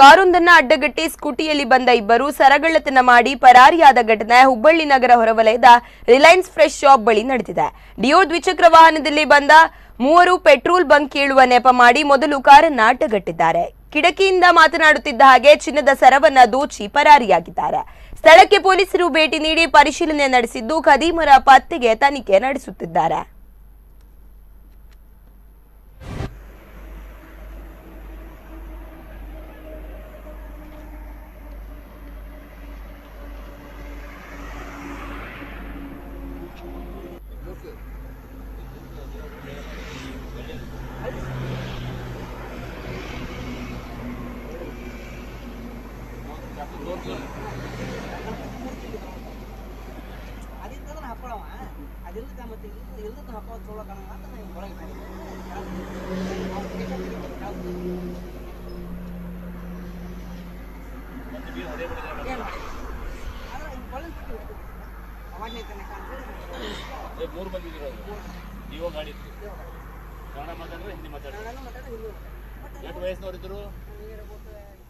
ಕಾರೊಂದನ್ನ ಅಡ್ಡಗಟ್ಟಿ ಸ್ಕೂಟಿಯಲ್ಲಿ ಬಂದ ಇಬ್ಬರು ಸರಗಳ್ಳತನ ಮಾಡಿ ಪರಾರಿಯಾದ ಘಟನೆ ಹುಬ್ಬಳ್ಳಿ ನಗರ ಹೊರವಲಯದ ರಿಲಯನ್ಸ್ ಫ್ರೆಶ್ ಶಾಪ್ ಬಳಿ ನಡೆದಿದೆ. ಡಿಯೋ ದ್ವಿಚಕ್ರ ವಾಹನದಲ್ಲಿ ಬಂದ ಮೂವರು ಪೆಟ್ರೋಲ್ ಬಂಕ್ ಕೇಳುವ ನೆಪ ಮಾಡಿ ಮೊದಲು ಕಾರನ್ನ ಅಡ್ಡಗಟ್ಟಿದ್ದಾರೆ. ಕಿಡಕಿಯಿಂದ ಮಾತನಾಡುತ್ತಿದ್ದ ಹಾಗೆ ಚಿನ್ನದ ಸರವನ್ನ ದೋಚಿ ಪರಾರಿಯಾಗಿದ್ದಾರೆ. ಸ್ಥಳಕ್ಕೆ ಪೊಲೀಸರು ಭೇಟಿ ನೀಡಿ ಪರಿಶೀಲನೆ ನಡೆಸಿದ್ದು ಖದೀಮರ ಪತ್ತೆಗೆ ತನಿಖೆ ನಡೆಸುತ್ತಿದ್ದಾರೆ. ಮೂರು ಬಂದಿರೋದು ನೀವು ಗಾಡಿ ಕನ್ನಡ ಮಾತಾಡಿದ್ರೆ ಹಿಂದಿ ಮಾತಾಡಿದ್ರೆ ಎಷ್ಟು ವಯಸ್ಸಿನವರಿದ್ರು?